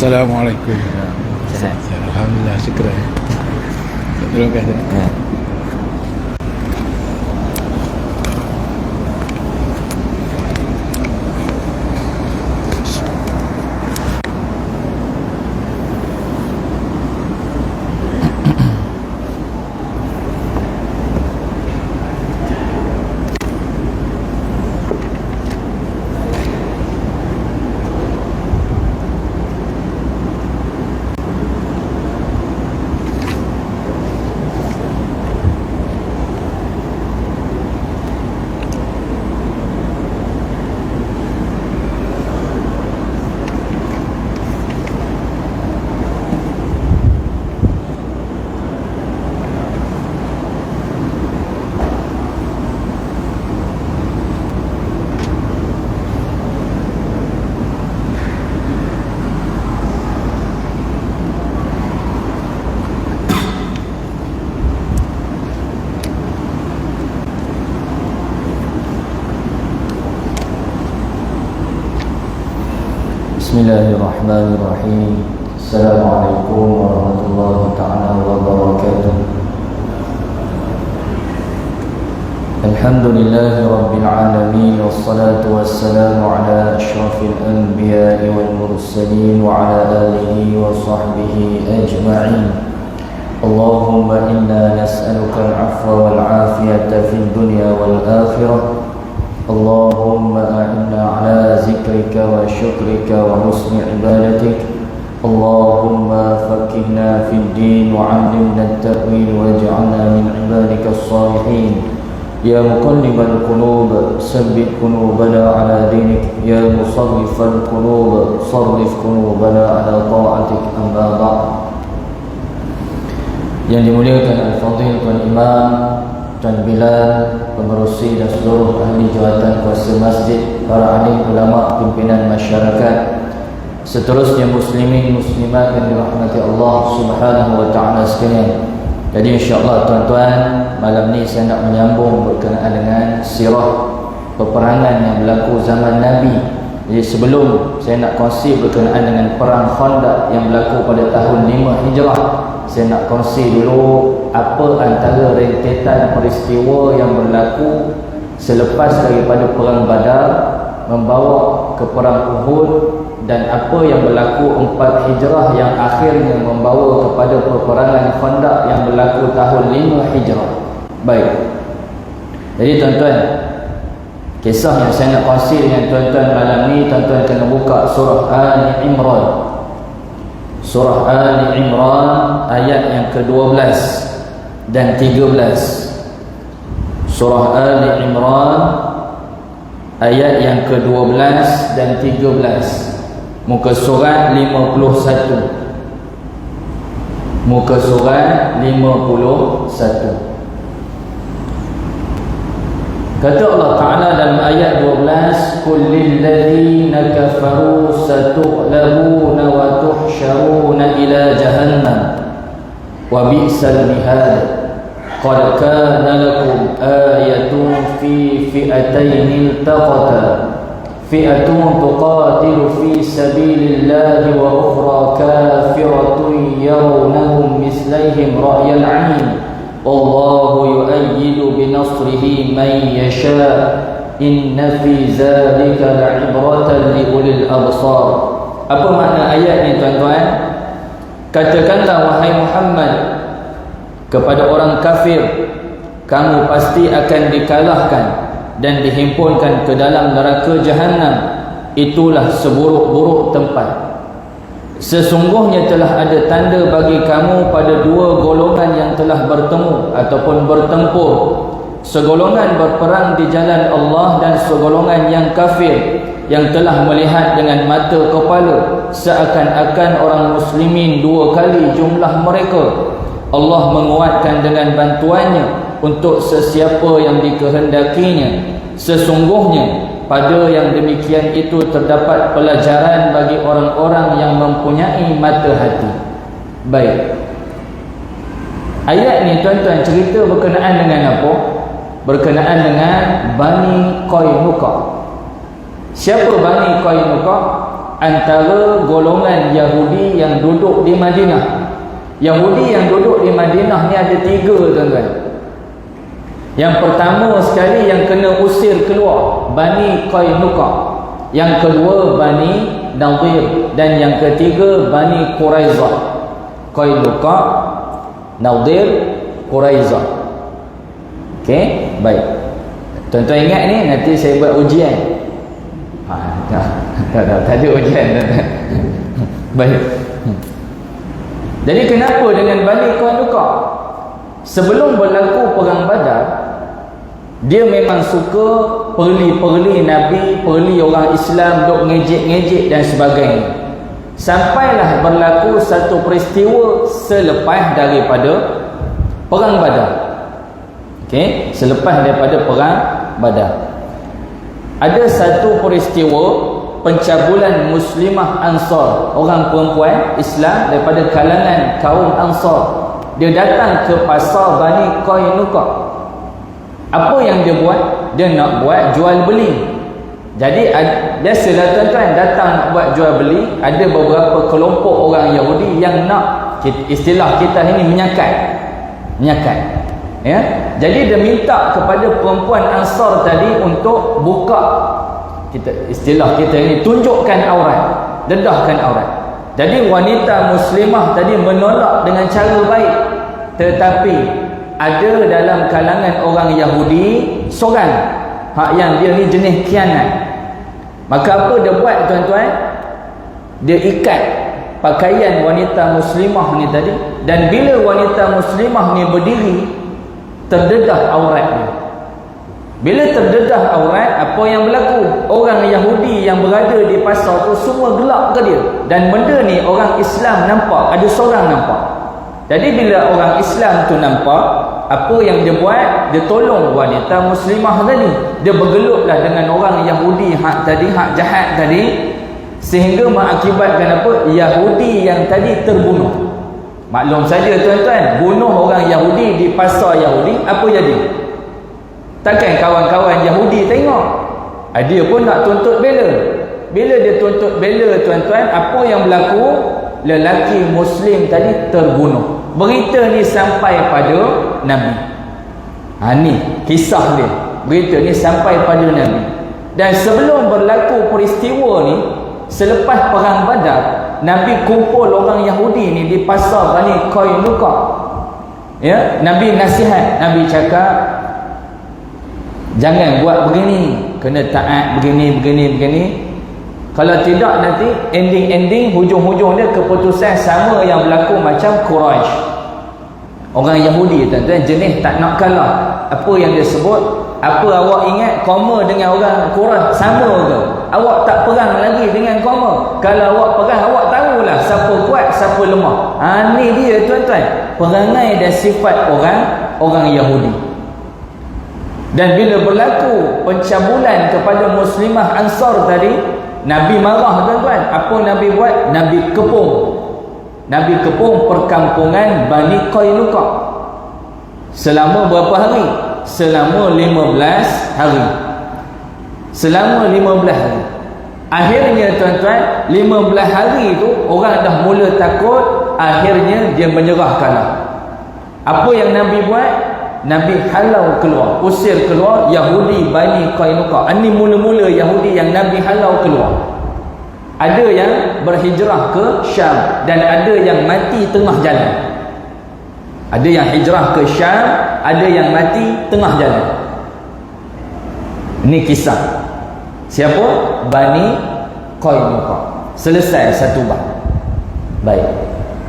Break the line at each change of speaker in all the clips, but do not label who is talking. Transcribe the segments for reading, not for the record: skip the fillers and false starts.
Assalamualaikum.
Sehat.
Alhamdulillah, syukur. Terima kasih.
Ya. Bismillahirrahmanirrahim. Assalamualaikum warahmatullahi ta'ala wabarakatuh. Alhamdulillahi rabbil alamin, wassalatu wassalamu ala ashrafil anbiya'i wal mursalin wa ala alihi wa sahbihi ajma'in. Allahumma inna nas'aluka al-'afwa wal 'afiyata fid dunya wal akhirah. اللهم أعنا على ذكرك وشكرك وحسن عبادتك. اللهم فقهنا في الدين وعلمنا التأويل واجعلنا من عبادك الصالحين. يا مقلب القلوب ثبت قلوبنا على دينك. يا مصرف القلوب صرف قلوبنا على طاعتك. أما بعد. Yang dimuliakan Al-Fadhil Tuan Imam Tuan Bilal, pengerusi dan seluruh ahli jawatan kuasa masjid, para alim ulama, pimpinan masyarakat, seterusnya muslimin muslimat yang dirahmati Allah Subhanahu wa taala sekalian. Jadi insya-Allah tuan-tuan, malam ni saya nak menyambung berkenaan dengan sirah peperangan yang berlaku zaman Nabi. Jadi sebelum saya nak kongsi berkenaan dengan perang Khandaq yang berlaku pada tahun 5 Hijrah, saya nak kongsi dulu apa antara rentetan peristiwa yang berlaku selepas daripada perang Badar membawa ke perang Uhud, dan apa yang berlaku 4 Hijrah yang akhirnya membawa kepada peperangan Khandaq yang berlaku tahun 5 Hijrah. Baik. Jadi tuan-tuan, kisah yang saya nak kongsi dengan tuan-tuan malam ni, tuan-tuan kena buka surah Ali Imran. Surah Ali Imran ayat yang ke-12 dan 13. Surah Ali Imran ayat yang ke-12 dan 13. Muka surat 51. Muka surat 51. Kata Allah Ta'ala dalam ayat 12, Kullil ladhina kafaru satughlabuna wa tuhsyaruna ila jahannam wa bi'sal mihad. Qad kana lakum ayatun fi fi'atayn iltaqata, fi'atun tuqatilu fi sabilillahi wa ukhra kafiratun yarawnahum mislayhim ra'yal 'ain. Wallahu yu'ayyidu binasrihi man yasha. Inna fi zalika la'ibratan liulil absar. Apa makna ayat ni tuan-tuan? Katakanlah wahai Muhammad kepada orang kafir, kamu pasti akan dikalahkan dan dihimpunkan ke dalam neraka Jahannam. Itulah seburuk-buruk tempat. Sesungguhnya telah ada tanda bagi kamu pada dua golongan yang telah bertemu ataupun bertempur. Segolongan berperang di jalan Allah dan segolongan yang kafir yang telah melihat dengan mata kepala seakan-akan orang muslimin dua kali jumlah mereka. Allah menguatkan dengan bantuannya untuk sesiapa yang dikehendakinya. Sesungguhnya pada yang demikian itu terdapat pelajaran bagi orang-orang yang mempunyai mata hati. Baik. Ayat ni tuan-tuan cerita berkenaan dengan apa? Berkenaan dengan Bani Qainuqa. Siapa Bani Qainuqa? antara golongan Yahudi yang duduk di Madinah. Yahudi yang duduk di Madinah ni ada 3, tuan-tuan. Yang pertama sekali yang kena usir keluar, Bani Qainuqa. Yang kedua Bani Nadir, dan yang ketiga Bani Quraizah. Qainuqa, Nadir, Quraizah. Okey, baik. Tuan-tuan ingat ni, nanti saya buat ujian. Tak ada ujian, tuan-tuan. Baik. Jadi kenapa dengan Bani Qainuqa? Sebelum berlaku perang Badar, dia memang suka perli Nabi, perli orang Islam, duk ngejek-ngejek dan sebagainya. Sampailah berlaku satu peristiwa selepas daripada perang Badar. Okey, selepas daripada perang Badar, ada satu peristiwa pencabulan muslimah Ansar, orang perempuan Islam daripada kalangan kaum Ansar. Dia datang ke pasar Bani Qainuqa. Apa yang dia buat? Dia nak buat jual beli. Jadi biasalah tuan-tuan, datang nak buat jual beli, ada beberapa kelompok orang Yahudi yang nak, istilah kita ini, menyakat. Ya? Jadi dia minta kepada perempuan Ansar tadi untuk buka, istilah kita ini, tunjukkan aurat, dedahkan aurat. Jadi wanita muslimah tadi menolak dengan cara baik. Tetapi ada dalam kalangan orang Yahudi seorang yang dia ni jenis khianat. Maka apa dia buat, tuan-tuan? Dia ikat pakaian wanita muslimah ni tadi, dan bila wanita muslimah ni berdiri, terdedah aurat dia. Bila terdedah aurat, apa yang berlaku? Orang Yahudi yang berada di pasar tu semua gelak ke dia. Dan benda ni orang Islam nampak, ada seorang nampak. Jadi bila orang Islam tu nampak, apa yang dia buat? Dia tolong wanita muslimah tadi. Dia bergelutlah dengan orang Yahudi hak jahat tadi, sehingga mengakibatkan apa? Yahudi yang tadi terbunuh. Maklum saja tuan-tuan, bunuh orang Yahudi di pasar Yahudi, apa jadi? Takkan kawan-kawan Yahudi tengok, dia pun nak tuntut bela. Bila dia tuntut bela, tuan-tuan, apa yang berlaku? Lelaki Muslim tadi terbunuh. Berita ni sampai pada Nabi. Ni kisah dia. Berita ni sampai pada Nabi. Dan sebelum berlaku peristiwa ni, selepas perang Badar, Nabi kumpul orang Yahudi ni di pasar Bani Qainuqa. Ya, Nabi nasihat, Nabi cakap, jangan buat begini, kena taat begini. Kalau tidak nanti ending hujung-hujung dia keputusan sama yang berlaku macam Quraisy. Orang Yahudi tuan-tuan jenis tak nak kalah. Apa yang dia sebut, apa awak ingat koma dengan orang Quraisy sama ke? Awak tak perang lagi dengan koma. Kalau awak perang, awak tahulah siapa kuat, siapa lemah. Ni dia tuan-tuan, perangai dan sifat orang Yahudi. Dan bila berlaku pencabulan kepada muslimah Ansar tadi, Nabi marah tuan-tuan. Apa Nabi buat? Nabi kepung perkampungan Bani Qainuqa. Selama berapa hari? Selama 15 hari. Selama 15 hari. Akhirnya tuan-tuan, 15 hari tu orang dah mula takut. Akhirnya dia menyerah kalah. Apa yang Nabi buat? Nabi halau keluar, usir keluar Yahudi Bani Qainuqa. Ini mula-mula Yahudi yang Nabi halau keluar. Ada yang berhijrah ke Syam, dan ada yang mati tengah jalan. Ada yang hijrah ke Syam, ada yang mati tengah jalan. Ini kisah siapa? Bani Qainuqa. Selesai satu bab. Baik,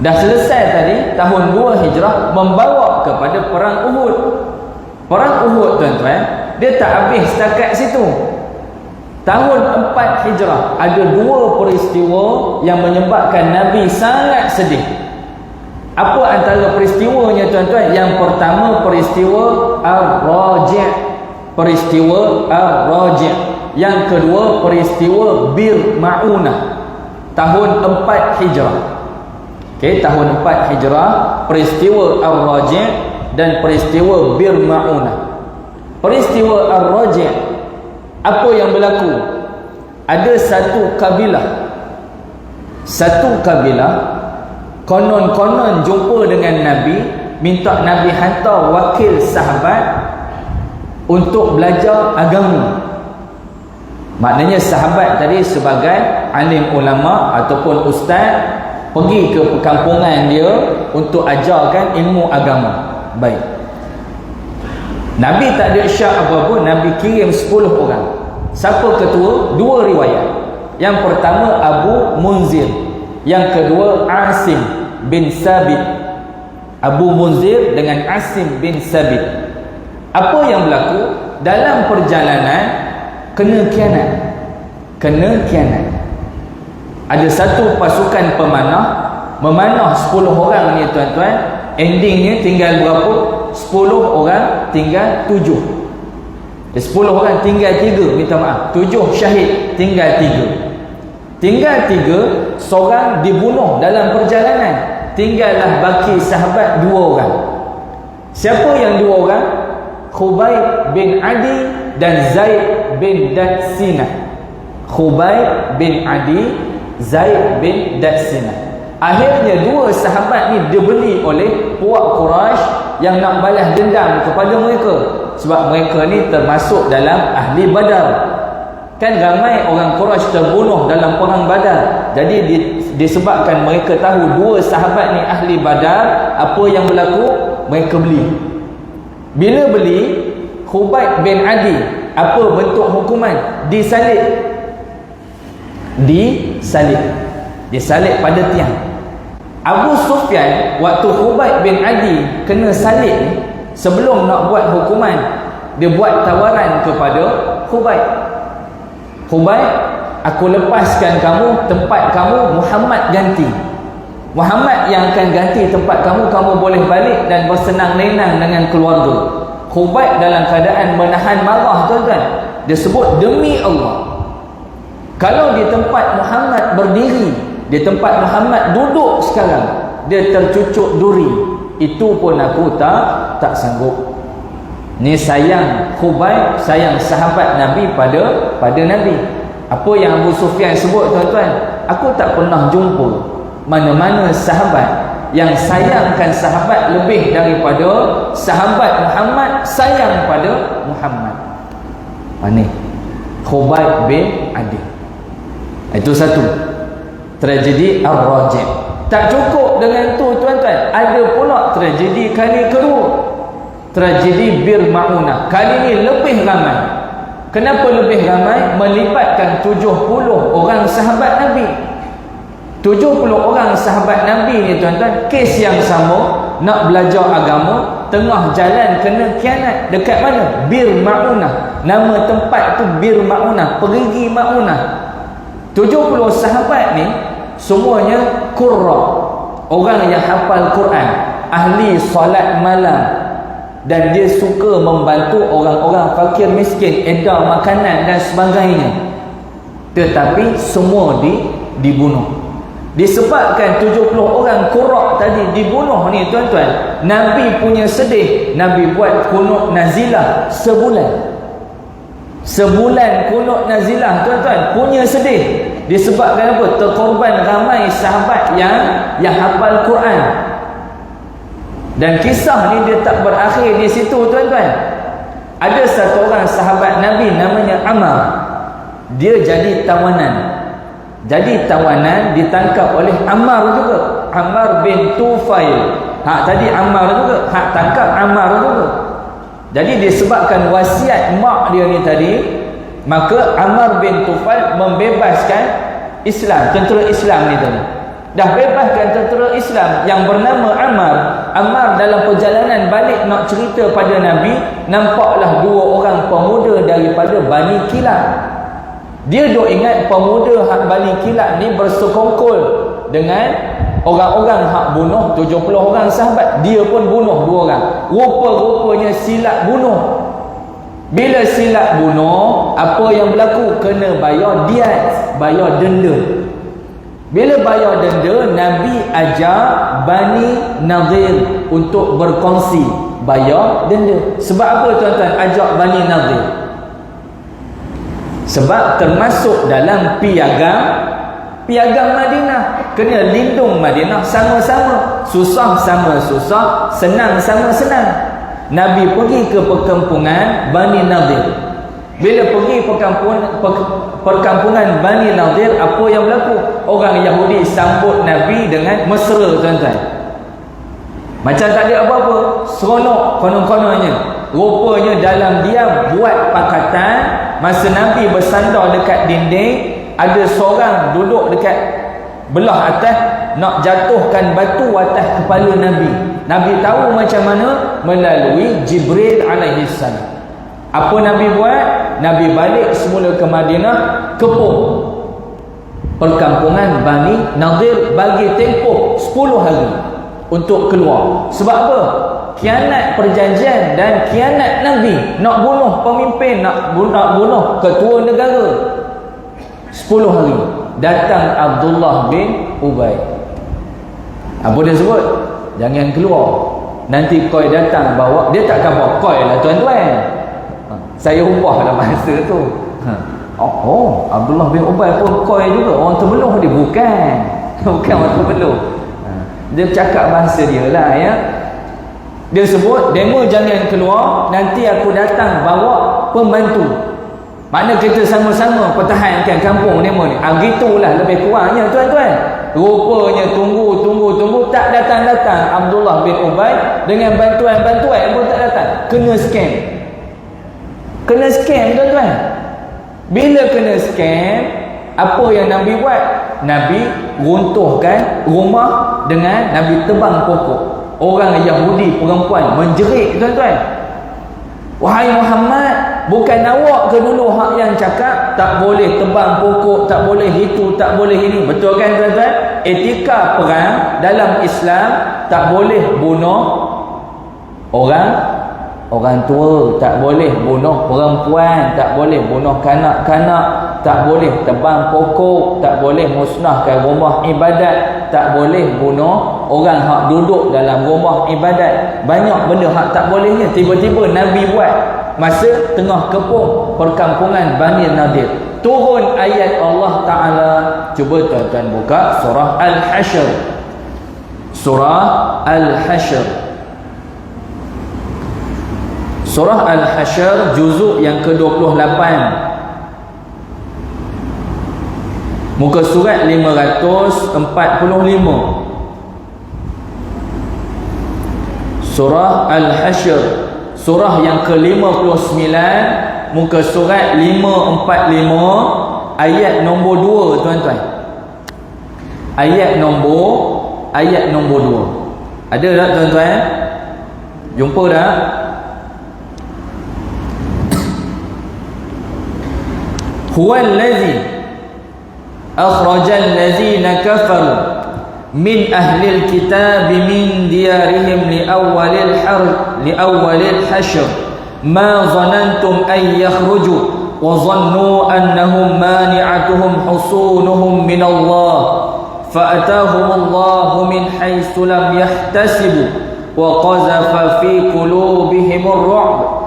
dah selesai tadi. Tahun 2 Hijrah membawa kepada perang Uhud. Perang Uhud tuan-tuan, dia tak habis setakat situ. Tahun 4 Hijrah ada 2 peristiwa yang menyebabkan Nabi sangat sedih. Apa antara peristiwanya tuan-tuan? Yang pertama peristiwa Ar-Raji'. Peristiwa Ar-Raji'. Yang kedua peristiwa Bir Ma'unah. Tahun 4 Hijrah. Okey, tahun 4 Hijrah, peristiwa Ar-Raji' dan peristiwa Bir Ma'unah. Peristiwa Ar-Raji', apa yang berlaku? Ada satu kabilah Satu kabilah konon-konon jumpa dengan Nabi, minta Nabi hantar wakil sahabat untuk belajar agama. Maknanya sahabat tadi sebagai alim ulama ataupun ustaz pergi ke perkampungan dia untuk ajarkan ilmu agama. Baik, Nabi tak ada syak apa-apa, Nabi kirim 10 orang. Siapa ketua? Dua riwayat. Yang pertama Abu Munzir, yang kedua Asim bin Sabit. Abu Munzir dengan Asim bin Sabit. Apa yang berlaku? Dalam perjalanan kena khianat. Ada satu pasukan pemanah memanah 10 orang ni tuan-tuan. Endingnya tinggal berapa? 10 orang tinggal 7. 10 orang tinggal 3, minta maaf, 7 syahid, tinggal 3. Tinggal 3, seorang dibunuh dalam perjalanan. Tinggallah baki sahabat 2 orang. Siapa yang 2 orang? Khubayb bin Adi dan Zaid bin Datsinah. Khubayb bin Adi, Zaid bin Datsinah. Akhirnya 2 sahabat ni dibeli oleh puak Quraisy yang nak balas dendam kepada mereka. Sebab mereka ni termasuk dalam ahli Badar. Kan ramai orang Quraisy terbunuh dalam perang Badar. Jadi disebabkan mereka tahu 2 sahabat ni ahli Badar, apa yang berlaku? Mereka beli. Bila beli, Khubayb bin Adi, apa bentuk hukuman? Disalib. Disalib pada tiang. Abu Sufyan waktu Khubayb bin Adi kena salib ni, sebelum nak buat hukuman, dia buat tawaran kepada Khubayb. Khubayb, aku lepaskan kamu, tempat kamu Muhammad ganti. Muhammad yang akan ganti tempat kamu, kamu boleh balik dan bersenang-lenang dengan keluarga. Khubayb dalam keadaan menahan marah tuan-tuan. Dia sebut, demi Allah, kalau di tempat Muhammad berdiri, di tempat Muhammad duduk sekarang, dia tercucuk duri, itu pun aku tak sanggup. Ni sayang Khubayb, sayang sahabat Nabi pada Nabi. Apa yang Abu Sufyan sebut tuan-tuan, aku tak pernah jumpa mana-mana sahabat yang sayangkan sahabat lebih daripada sahabat Muhammad sayang pada Muhammad. Ni Khubayb bin Adi. Itu satu tragedi Ar-Rajib. Tak cukup dengan tu tuan-tuan, ada pula tragedi kali kedua, tragedi Bir Ma'unah. Kali ni lebih ramai. Kenapa lebih ramai? Melibatkan 70 orang sahabat Nabi. 70 orang sahabat Nabi ni tuan-tuan, kes yang sama, nak belajar agama, tengah jalan kena khianat. Dekat mana? Bir Ma'unah. Nama tempat tu Bir Ma'unah, Perigi Ma'unah. 70 sahabat ni semuanya qurra, orang yang hafal Quran, ahli solat malam, dan dia suka membantu orang-orang fakir miskin, edar makanan dan sebagainya. Tetapi semua dibunuh. Disebabkan 70 orang qurra tadi dibunuh ni tuan-tuan, Nabi punya sedih. Nabi buat kunut nazilah sebulan. Sebulan kunut nazilah tuan-tuan, punya sedih. Disebabkan apa? Terkorban ramai sahabat yang hafal Quran. Dan kisah ni dia tak berakhir di situ tuan-tuan. Ada satu orang sahabat Nabi namanya Ammar. Dia jadi tawanan. Ditangkap oleh Ammar juga. Ammar bin Tufail. Tadi Ammar juga. Tangkap Ammar juga. Jadi disebabkan wasiat mak dia ni tadi, maka Ammar bin Tufail membebaskan Islam, tentera Islam ni tadi. Dah bebaskan tentera Islam yang bernama Ammar. Ammar dalam perjalanan balik nak cerita pada Nabi, nampaklah 2 orang pemuda daripada Bani Kilab. Dia duk ingat pemuda Bani Kilab ni bersekongkol dengan orang-orang hak bunuh 70 orang sahabat. Dia pun bunuh 2 orang. Rupa-rupanya silap bunuh. Bila silap bunuh, apa yang berlaku? Kena bayar diat, bayar denda. Bila bayar denda, Nabi ajak Bani Nadir untuk berkongsi bayar denda. Sebab apa tuan-tuan ajak Bani Nadir? Sebab termasuk dalam piagam piagam Madinah, kena lindung Madinah sama-sama, susah sama susah, senang sama senang. Nabi pergi ke perkampungan Bani Nadir. Bila pergi perkampungan Bani Nadir, apa yang berlaku? Orang Yahudi sambut Nabi dengan mesra, tuan-tuan. Macam tak ada apa-apa, seronok konon-kononnya. Rupanya dalam diam buat pakatan. Masa Nabi bersandar dekat dinding, ada seorang duduk dekat belah atas nak jatuhkan batu atas kepala Nabi. Nabi tahu macam mana? Melalui Jibril alaihi salam. Apa Nabi buat? Nabi balik semula ke Madinah, kepung perkampungan Bani Nadir, bagi tempoh 10 hari untuk keluar. Sebab apa? Khianat perjanjian dan khianat Nabi, nak bunuh pemimpin, nak bunuh ketua negara. 10 hari datang Abdullah bin Ubay. Apa dia sebut? Jangan keluar, nanti koi datang bawa. Dia tak kata koi lah tuan-tuan, saya ubah dalam masa tu. Oh, Abdullah bin Ubay pun koi juga, orang terbeluh dia. Bukan orang terbeluh. Dia cakap bahasa dia lah, ya. Dia sebut, demo jangan keluar, nanti aku datang bawa pembantu. Mana kita sama-sama pertahankan kampung demo ni. Gitulah lebih kurangnya tuan-tuan. Rupanya tunggu tak datang-datang Abdullah bin Ubay, dengan bantuan-bantuan pun tak datang. Kena scam tuan-tuan. Bila kena scam, apa yang Nabi buat? Nabi runtuhkan rumah dengan Nabi tebang pokok. Orang Yahudi perempuan menjerit tuan-tuan. Wahai Muhammad, bukan awak ke dulu hak yang cakap tak boleh tebang pokok, tak boleh itu, tak boleh ini? Betul kan tuan-tuan? Etika perang dalam Islam, tak boleh bunuh orang tua, tak boleh bunuh perempuan, tak boleh bunuh kanak-kanak, tak boleh tebang pokok, tak boleh musnahkan rumah ibadat, tak boleh bunuh orang hak duduk dalam rumah ibadat. Banyak benda hak tak bolehnya tiba-tiba Nabi buat masa tengah kepung perkampungan Bani Nadir. Turun ayat Allah Ta'ala. Cuba tuan-tuan buka surah Al-Hashr. Surah Al-Hashr. Surah Al-Hashr juzuk yang ke-28, muka surat 545. Surah Al-Hashr, surah yang ke-59, muka surat 545, ayat nombor 2 tuan-tuan. Ayat nombor 2. Ada tak tuan-tuan? Jumpa dah? Huwal ladzi akhrajal ladzina kafaru min ahlil kitab min diyarihim li awwalil hashr ma zanantum an yakhruju wa zannu annahum mani'atuhum husunuhum min Allah fa atahumullahu min haitsu lam yahtasibu wa qazafa fi qulubihim ar-ru'b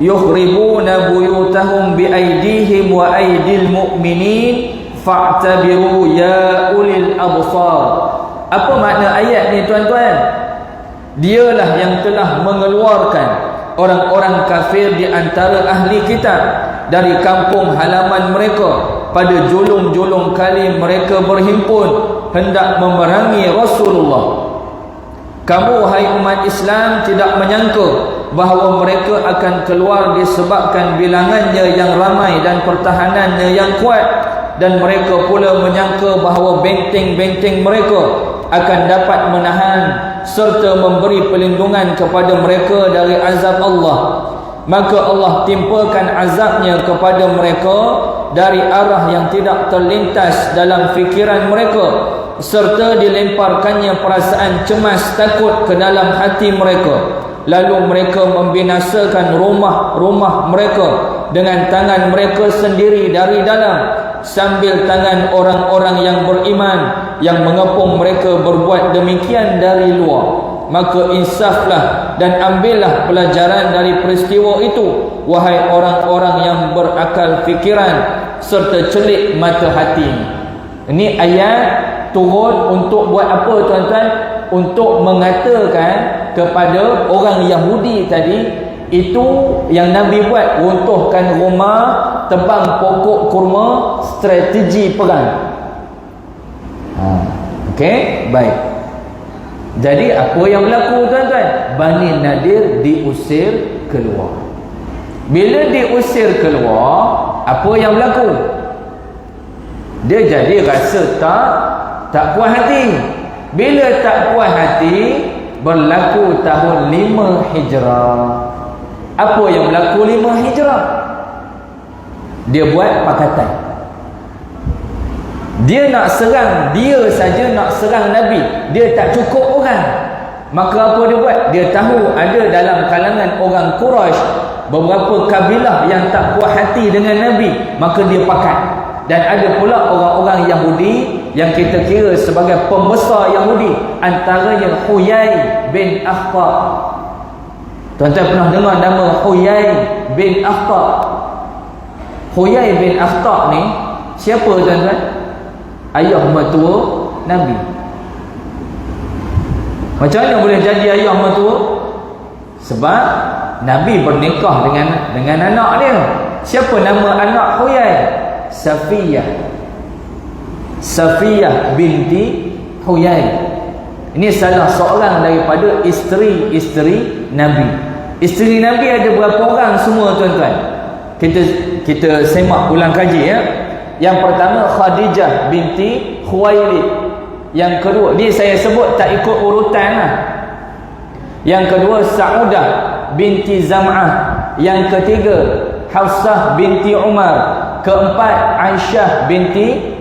yukhribuna buyutahum biaydihim wa aydil mu'minin fa'tabiru ya ulil absar. Apa makna ayat ni tuan-tuan? Dialah yang telah mengeluarkan orang-orang kafir di antara ahli kitab dari kampung halaman mereka pada julung-julung kali mereka berhimpun hendak memerangi Rasulullah. Kamu wahai umat Islam tidak menyangka bahawa mereka akan keluar disebabkan bilangannya yang ramai dan pertahanannya yang kuat, dan mereka pula menyangka bahawa benteng-benteng mereka akan dapat menahan serta memberi perlindungan kepada mereka dari azab Allah. Maka Allah timpakan azabnya kepada mereka dari arah yang tidak terlintas dalam fikiran mereka, serta dilemparkannya perasaan cemas takut ke dalam hati mereka. Lalu mereka membinasakan rumah-rumah mereka dengan tangan mereka sendiri dari dalam, sambil tangan orang-orang yang beriman yang mengepung mereka berbuat demikian dari luar. Maka insaflah dan ambillah pelajaran dari peristiwa itu, wahai orang-orang yang berakal fikiran serta celik mata hati. Ini ayat turun untuk buat apa tuan-tuan? Untuk mengatakan kepada orang Yahudi tadi, itu yang Nabi buat, runtuhkan rumah, tebang pokok kurma, strategi perang. Okey, baik. Jadi apa yang berlaku tuan-tuan? Bani Nadir diusir keluar. Bila diusir keluar, apa yang berlaku? Dia jadi rasa tak puas hati. Bila tak puas hati, berlaku tahun 5 Hijrah. Apa yang berlaku 5 Hijrah? Dia buat pakatan. Dia nak serang, dia saja nak serang Nabi. Dia tak cukup orang. Maka apa dia buat? Dia tahu ada dalam kalangan orang Quraisy beberapa kabilah yang tak puas hati dengan Nabi. Maka dia pakat. Dan ada pula orang-orang Yahudi yang kita kira sebagai pembesar Yahudi, antaranya Huyai bin Akhtab. Tuan-tuan pernah dengar nama Huyai bin Akhtab? Huyai bin Akhtab ni siapa tuan-tuan? Ayah mertua Nabi. Macam mana boleh jadi ayah mertua? Sebab Nabi bernikah dengan anak dia. Siapa nama anak Huyai? Safiyah binti Huyai. Ini salah seorang daripada isteri-isteri Nabi. Isteri Nabi ada berapa orang semua tuan-tuan? Kita semak ulang kaji ya. Yang pertama Khadijah binti Khuwailid. Yang kedua, ni saya sebut tak ikut urutan lah. Yang kedua Saudah binti Zam'ah. Yang ketiga Hafsah binti Umar. Keempat Aisyah binti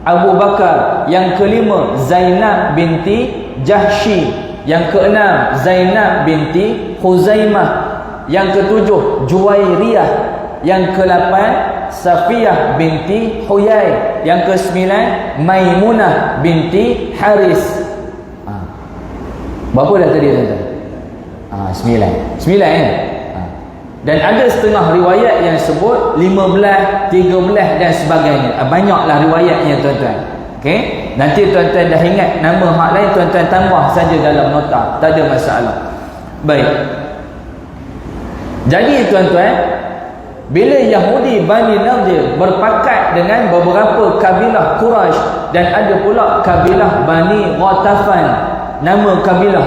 Abu Bakar. Yang kelima Zainab binti Jahsy. Yang keenam Zainab binti Khuzaimah. Yang ketujuh Juwairiyah. Yang ke-8 Safiyah binti Huyai. Yang ke-9 Maimunah binti Haris. Berapa dah tadi tuan-tuan? 9 kan? Dan ada setengah riwayat yang sebut 15, 13 dan sebagainya. Banyaklah riwayatnya tuan-tuan. Okey, nanti tuan-tuan dah ingat nama hak lain, tuan-tuan tambah saja dalam nota, tak ada masalah. Baik. Jadi tuan-tuan, bila Yahudi Bani Nadir berpakat dengan beberapa kabilah Quraisy dan ada pula kabilah Bani Ghatafan, nama kabilah,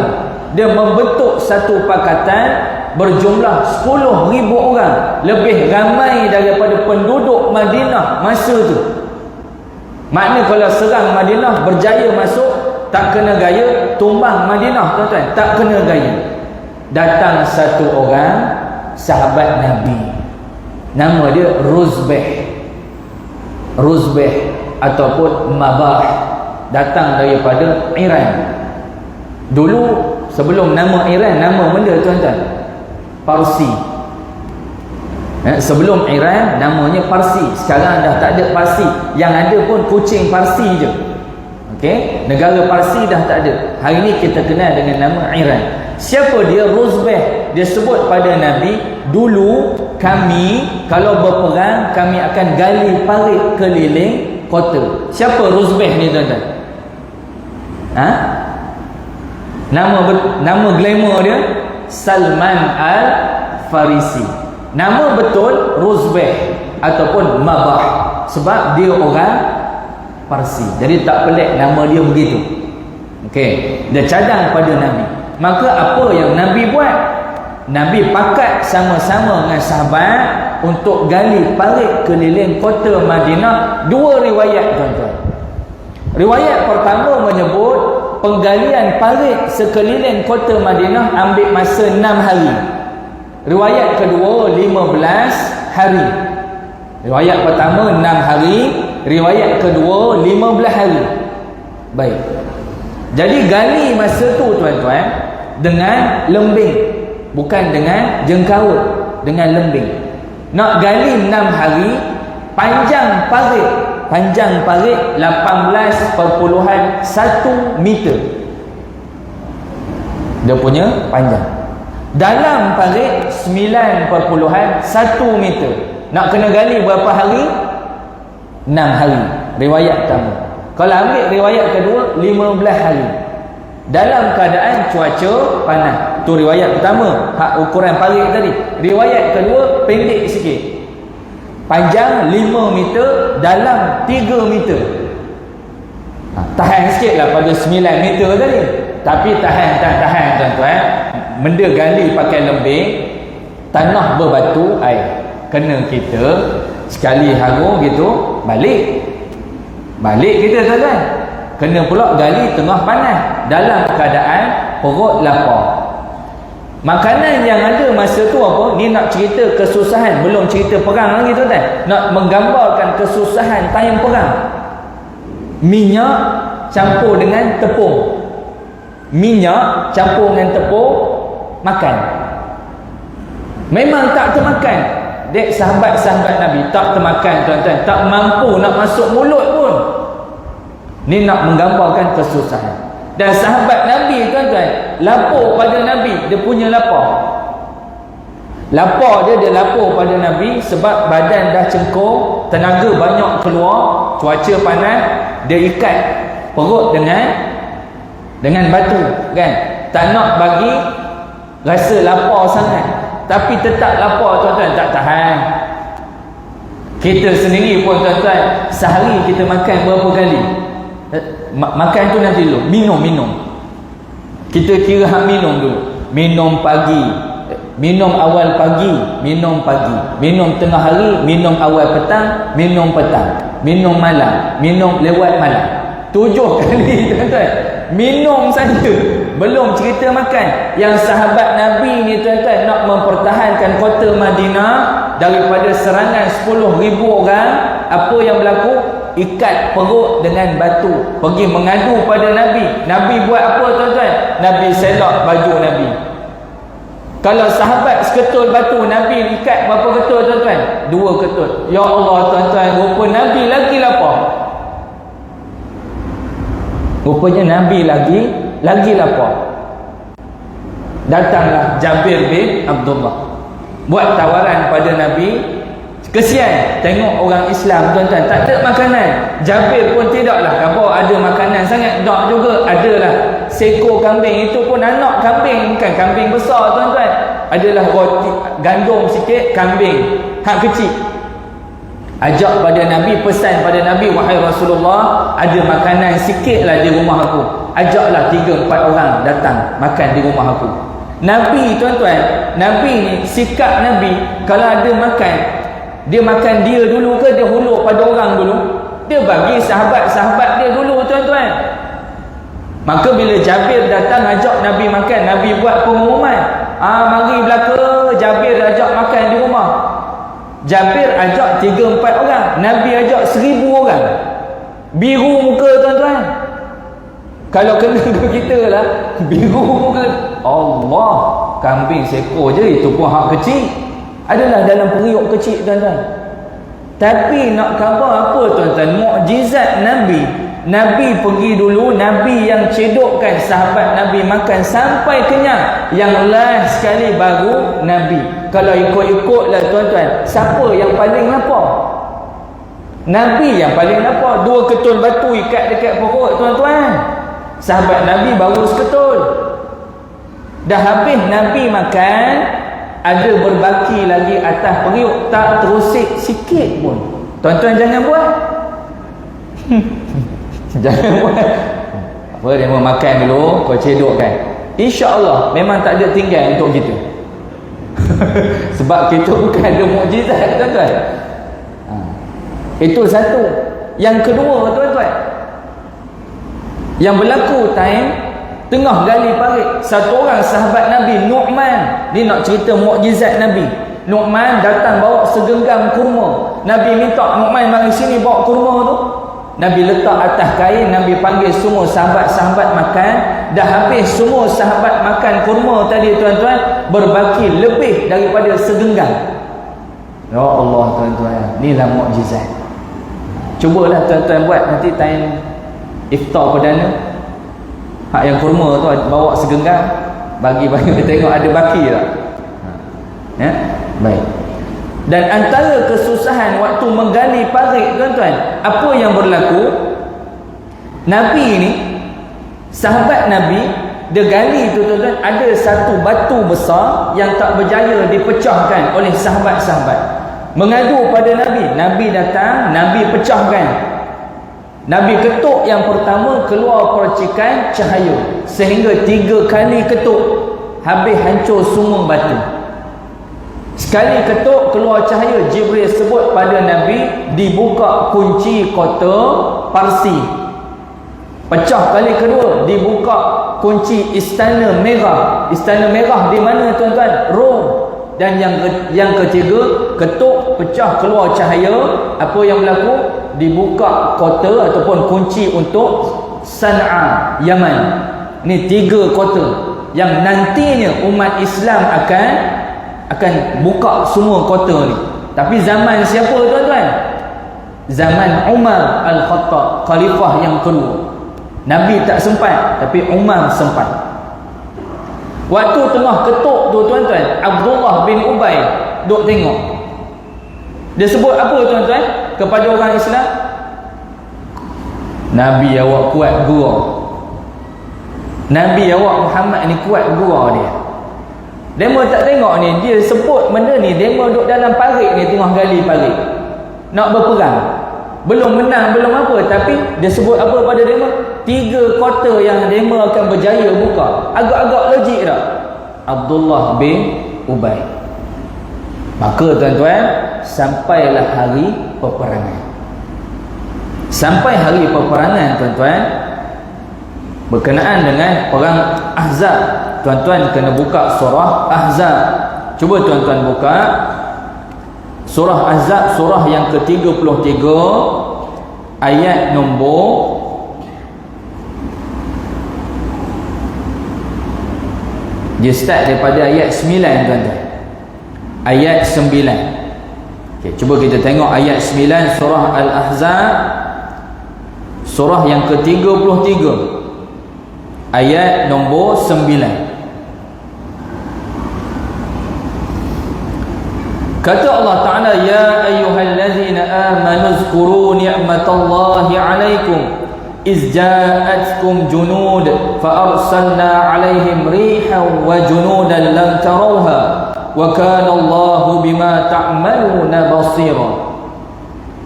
dia membentuk satu pakatan berjumlah 10,000 orang, lebih ramai daripada penduduk Madinah masa tu. Makna kalau serang Madinah, berjaya masuk, tak kena gaya, tumbang Madinah tuan-tuan, tak kena gaya. Datang satu orang sahabat Nabi, nama dia Ruzbeh ataupun Mabah, datang daripada Iran. Dulu sebelum nama Iran, nama benda tuan-tuan Parsi. Sebelum Iran namanya Parsi. Sekarang dah tak ada Parsi. Yang ada pun kucing Parsi je. Okey, negara Parsi dah tak ada. Hari ni kita kenal dengan nama Iran. Siapa dia? Ruzbeh. Dia sebut pada Nabi, dulu kami kalau berperang, kami akan gali parit keliling kota. Siapa Ruzbeh ni tuan-tuan? Nama glamour dia Salman Al-Farisi. Nama betul Ruzbeh ataupun Mabah, sebab dia orang Parsi. Jadi tak pelik nama dia begitu. Okey, dia cadang pada Nabi. Maka apa yang Nabi buat? Nabi pakat sama-sama dengan sahabat untuk gali parit keliling kota Madinah. Dua riwayat tuan-tuan. Riwayat pertama menyebut penggalian parit sekeliling kota Madinah ambil masa 6 hari. Riwayat kedua 15 hari. Riwayat pertama 6 hari, riwayat kedua 15 hari. Baik. Jadi gali masa tu tuan-tuan dengan lembing, bukan dengan jengkauat, dengan lembing. Nak gali 6 hari, panjang parit 18.1 meter. Dia punya panjang. Dalam parit 9.1 meter. Nak kena gali berapa hari? 6 hari. Riwayat pertama. Kalau ambil riwayat kedua 15 hari dalam keadaan cuaca panas. Tu riwayat pertama, hak ukuran parit tadi. Riwayat kedua pendek sikit, panjang 5 meter, dalam 3 meter. Tahan sikit lah pada 9 meter tadi, tapi tahan tuan-tuan. Benda gali pakai lembing, tanah berbatu, air kena kita sekali haru gitu, balik kita tuan-tuan. Kena pula gali tengah panas dalam keadaan perut lapar. Makanan yang ada masa tu apa? Ni nak cerita kesusahan, belum cerita perang lagi tuan-tuan. Nak menggambarkan kesusahan time perang. Minyak campur dengan tepung. Minyak campur dengan tepung, makan. Memang tak termakan. Dek, sahabat-sahabat Nabi tak termakan tuan-tuan, tak mampu nak masuk mulut pun. Ni nak menggambarkan kesusahan. Dan sahabat Nabi tuan-tuan lapor pada Nabi, dia punya lapar. Lapar dia lapor pada Nabi sebab badan dah cengkung, tenaga banyak keluar, cuaca panas, dia ikat perut dengan batu kan. Tak nak bagi rasa lapar sangat, tapi tetap lapar tuan-tuan, tak tahan. Kita sendiri pun tuan-tuan, sehari kita makan berapa kali? Makan tu nanti dulu, minum. Kita kira hak minum dulu. Minum pagi, minum awal pagi, minum tengah hari, minum awal petang, minum petang, minum malam, minum lewat malam. 7 kali tuan-tuan. Minum saja, belum cerita makan. Yang sahabat Nabi ni tuan-tuan nak mempertahankan kota Madinah daripada serangan 10,000 orang. Apa yang berlaku? Ikat perut dengan batu, pergi mengadu pada Nabi. Nabi buat apa tuan-tuan? Nabi selak baju Nabi. Kalau sahabat seketul batu, Nabi ikat berapa ketul tuan-tuan? 2 ketul. Ya Allah tuan-tuan, rupa Nabi lagi lapar. Rupanya Nabi lagi lapar. Datanglah Jabir bin Abdullah, buat tawaran pada Nabi. Kesian tengok orang Islam tuan-tuan tak ada makanan. Jabir pun tidaklah khabar ada makanan sangat, tak juga. Adalah seekor kambing, itu pun anak kambing, bukan kambing besar tuan-tuan. Adalah roti gandum sikit, kambing hak kecil. Ajak pada Nabi, pesan pada Nabi, wahai Rasulullah, ada makanan sikitlah di rumah aku. Ajaklah 3-4 orang datang makan di rumah aku. Nabi tuan-tuan, Nabi ni sikap Nabi, kalau ada makan, dia makan dia dulu ke dia hulur pada orang dulu? Dia bagi sahabat-sahabat dia dulu tuan-tuan. Maka bila Jabir datang ajak Nabi makan, Nabi buat pengumuman, mari belaka, Jabir ajak makan di rumah. Jabir ajak 3-4 orang, Nabi ajak 1,000 orang. Biru muka tuan-tuan. Kalau kena ke kita lah, biru muka. Allah, kambing seekor je, itu pun hak kecil. Adalah dalam periuk kecil tuan-tuan. Tapi nak khabar apa tuan-tuan? Mukjizat Nabi. Nabi pergi dulu, Nabi yang cedokkan sahabat Nabi makan sampai kenyang. Yang last sekali baru Nabi. Kalau ikut-ikutlah tuan-tuan, siapa yang paling lapar? Nabi yang paling lapar. 2 ketul batu ikat dekat perut tuan-tuan. Sahabat Nabi baru seketul. Dah habis Nabi makan, ada berbaki lagi atas periuk, tak terusik sikit pun. Tuan-tuan jangan buat. Jangan buat. Apa dia mau makan dulu, kau cedokkan. InsyaAllah memang tak ada tinggal untuk kita. Sebab kita bukan ada mukjizat tuan-tuan. Itu satu. Yang kedua tuan-tuan, yang berlaku time tengah gali parit, satu orang sahabat Nabi, Nu'man, ni nak cerita mukjizat Nabi. Nu'man datang bawa segenggam kurma. Nabi minta, Nu'man mari sini bawa kurma tu. Nabi letak atas kain, Nabi panggil semua sahabat-sahabat makan. Dah habis semua sahabat makan kurma tadi tuan-tuan, berbaki lebih daripada segenggam. Ya Allah tuan-tuan, inilah mukjizat. Cubalah tuan-tuan buat nanti time iftar perdana. Hak yang kurma tu bawa segenggam, bagi-bagi tengok ada baki tak. Ya, baik. Dan antara kesusahan waktu menggali parit tuan-tuan, apa yang berlaku? Nabi ni, sahabat Nabi, dia gali tu tuan-tuan, ada satu batu besar yang tak berjaya dipecahkan oleh sahabat-sahabat. Mengadu pada Nabi. Nabi datang, Nabi pecahkan. Nabi ketuk yang pertama, keluar percikan cahaya. Sehingga 3 kali ketuk, habis hancur semua batu. Sekali ketuk, keluar cahaya. Jibril sebut pada Nabi, dibuka kunci kota Parsi. Pecah kali kedua, dibuka kunci Istana Merah. Istana Merah di mana tuan-tuan? Rom. Dan yang ketiga, ketuk, pecah, keluar cahaya. Apa yang berlaku? Dibuka kota ataupun kunci untuk Sana'a, Yaman. Ini 3 kota yang nantinya umat Islam akan buka semua kota ni. Tapi zaman siapa tuan-tuan? Zaman Umar Al-Khattab, khalifah yang kedua. Nabi tak sempat, tapi Umar sempat. Waktu tengah ketuk tu tuan-tuan, Abdullah bin Ubay duk tengok. Dia sebut apa tuan-tuan kepada orang Islam? Nabi awak kuat gua. Nabi awak Muhammad ni kuat gua dia. Demo tak tengok ni, dia sebut benda ni, demo duduk dalam parit ni, tengah gali parit. Nak berperang. Belum menang, belum apa, tapi dia sebut apa pada demo? 3 kota yang demo akan berjaya buka. Agak-agak logik tak? Abdullah bin Ubay. Maka tuan-tuan, sampailah hari peperangan. Sampai hari peperangan tuan-tuan, berkenaan dengan perang Ahzab. Tuan-tuan kena buka surah Ahzab. Cuba tuan-tuan buka surah Ahzab, surah yang ke-33, ayat nombor dia start daripada ayat 9 tuan-tuan. Ayat 9. Okay, cuba kita tengok ayat 9 surah Al-Ahzab, surah yang ke-33, ayat nombor 9. Kata Allah Ta'ala, ya ayyuhallazina amanu zkuru ni'matallahi alaikum iz ja'atkum junud fa arsalna alaihim rihan wa junudan lam tarawha wa kana Allahu bima ta'maluna basira.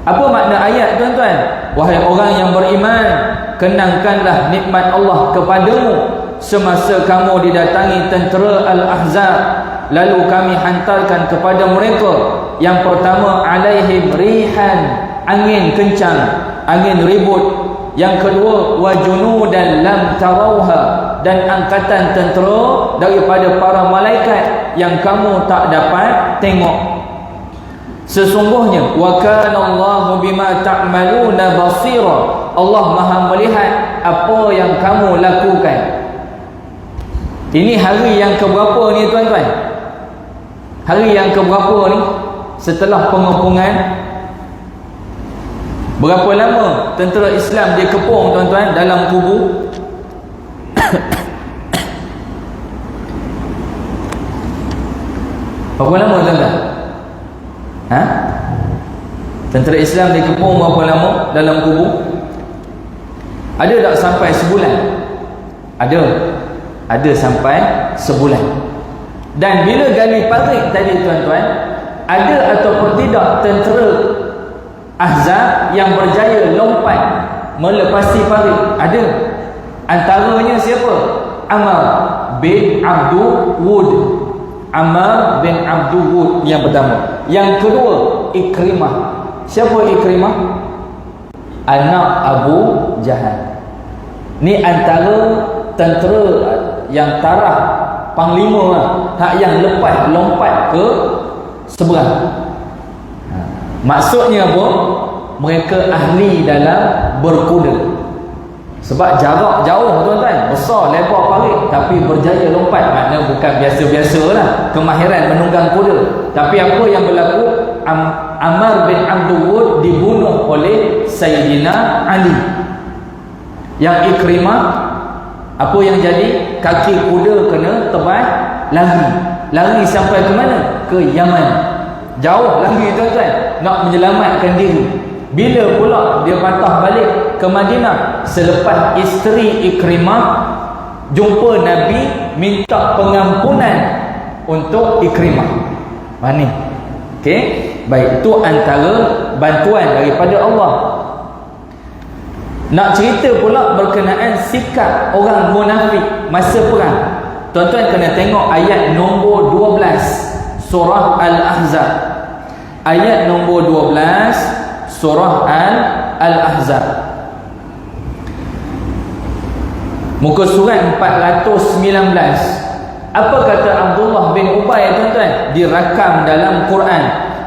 Apa makna ayat tuan-tuan? Wahai orang yang beriman, kenangkanlah nikmat Allah kepadamu semasa kamu didatangi tentera Al-Ahzab, lalu kami hantarkan kepada mereka yang pertama alaihim rihan, angin kencang, angin ribut. Yang kedua wajunudan lam tarawha, dan angkatan tentera daripada para malaikat yang kamu tak dapat tengok. Sesungguhnya wa kana Allahu bima ta'maluna basira, Allah Maha melihat apa yang kamu lakukan. Ini hari yang keberapa ni tuan-tuan? Hari yang keberapa ni setelah pengepungan? Berapa lama tentera Islam dikepung tuan-tuan dalam kubu? Berapa lama tuan-tuan? Ha? Tentera Islam dikepung berapa lama dalam kubu? Ada tak sampai sebulan? Ada. Ada sampai sebulan. Dan bila gali parit tadi tuan-tuan, ada ataupun tidak tentera Ahzab yang berjaya lompat melepasi parit? Ada. Antaranya siapa? Amr bin Abdul Wud. Amr bin Abdul Wud yang pertama. Yang kedua Ikrimah. Siapa Ikrimah? Anak Abu Jahal. Ni antara tentera yang tarah panglima lah, hak yang lepas lompat ke seberang. Maksudnya apa? Mereka ahli dalam berkuda. Sebab jarak jauh tuan-tuan, besar lebar parit, tapi berjaya lompat. Maknanya bukan biasa-biasa lah kemahiran menunggang kuda. Tapi apa yang berlaku? Amr bin Abdul Wud dibunuh oleh Sayyidina Ali. Yang Ikrimah, apa yang jadi? Kaki kuda kena tebas, lari. Lari sampai ke mana? Ke Yaman. Jauh lagi tuan-tuan, nak menyelamatkan diri. Bila pula dia patah balik ke Madinah selepas isteri Ikrimah jumpa Nabi minta pengampunan untuk Ikrimah. Ni. Okey, baik, itu antara bantuan daripada Allah. Nak cerita pula berkenaan sikap orang munafik masa perang. Tuan-tuan kena tengok ayat nombor 12 surah Al-Ahzab. Ayat nombor 12 surah Al-Ahzab. Muka surat 419. Apa kata Abdullah bin Ubay, tuan-tuan? Dirakam dalam Quran.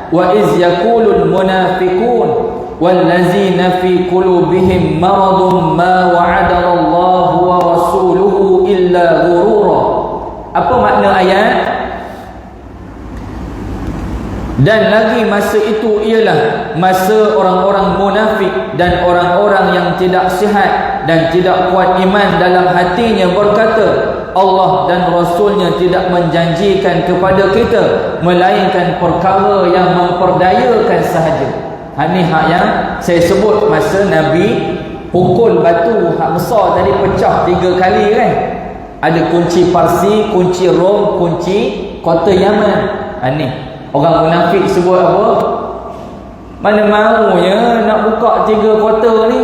Wa iz yaqulul munafiqun wallazina fi qulubihim maradun ma wa'adallahu wa rasuluhu illa ghurura. Apa makna ayat? Dan lagi masa itu ialah masa orang-orang munafik dan orang-orang yang tidak sihat dan tidak kuat iman dalam hatinya berkata, Allah dan Rasulnya tidak menjanjikan kepada kita melainkan perkara yang memperdayakan sahaja. Ini hak yang saya sebut masa Nabi pukul batu hak besar tadi pecah 3 kali kan. Ada kunci Parsi, kunci Rom, kunci kota Yaman. Ini orang munafik sebut apa? Mana maunya nak buka 3 kota ni.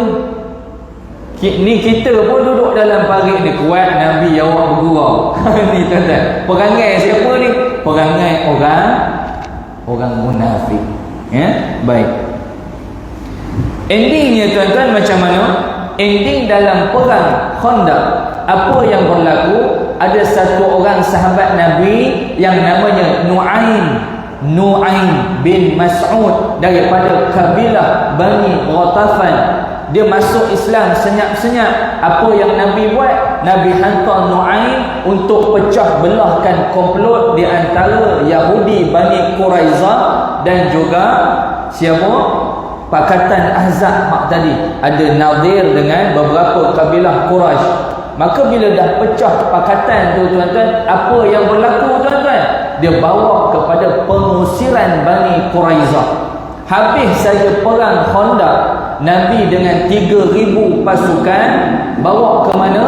Ni kita pun duduk dalam parit ni, kuat Nabi awak bergurau. Ni tuan-tuan, perangai siapa ni? Perangai orang munafik. Ya, baik. Endingnya tuan-tuan macam mana? Ending dalam perang Khandaq, apa yang berlaku? Ada satu orang sahabat Nabi yang namanya Nu'aim bin Mas'ud daripada kabilah Bani Ghatafan. Dia masuk Islam senyap-senyap. Apa yang Nabi buat? Nabi hantar Nu'aim untuk pecah belahkan komplot di antara Yahudi Bani Quraizah dan juga siapa? Pakatan Ahzab hak tadi. Ada Nadir dengan beberapa kabilah Quraisy. Maka bila dah pecah pakatan tu tuan-tuan, apa yang berlaku tuan-tuan? Dia bawa kepada pengusiran Bani Quraizah. Habis saja perang Khandaq, Nabi dengan 3,000 pasukan bawa ke mana?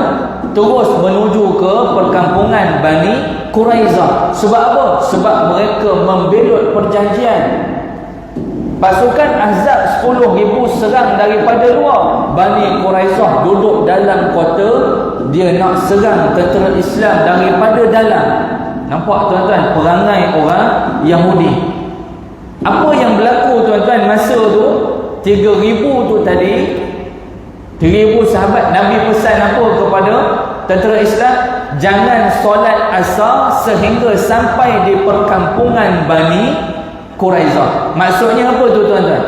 Terus menuju ke perkampungan Bani Quraizah. Sebab apa? Sebab mereka membelut perjanjian. Pasukan Ahzab 10,000 serang daripada luar. Bani Quraizah duduk dalam kota, dia nak serang tentera Islam daripada dalam. Nampak tuan-tuan perangai orang Yahudi. Apa yang berlaku tuan-tuan masa tu? 3,000 tu tadi, 3,000 sahabat. Nabi pesan apa kepada tentera Islam? Jangan solat asar sehingga sampai di perkampungan Bani Quraizah. Maksudnya apa tu tuan-tuan?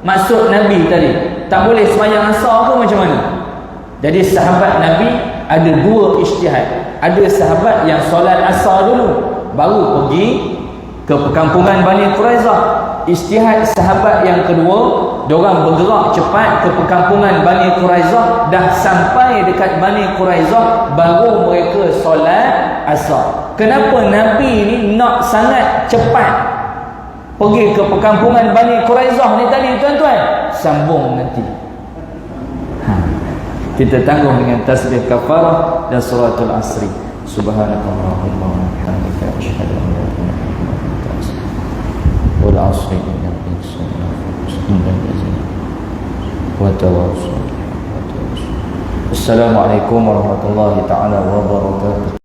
Maksud Nabi tadi, tak boleh sembahyang asar ke macam mana? Jadi sahabat Nabi ada 2 ijtihad. Ada sahabat yang solat asar dulu baru pergi ke perkampungan Bani Quraizah. Ijtihad sahabat yang kedua, diorang bergerak cepat ke perkampungan Bani Quraizah. Dah sampai dekat Bani Quraizah baru mereka solat asar. Kenapa Nabi ni nak sangat cepat pergi ke perkampungan Bani Quraizah ni tadi tuan-tuan? Sambung nanti. Kita tanggung dengan tasbih kafarah dan suratul asri. Subhanakallahumma wa bihamdika asyhadu an la ilaha illa anta astaghfiruka wa atubu ilaik. Assalamualaikum warahmatullahi taala wabarakatuh.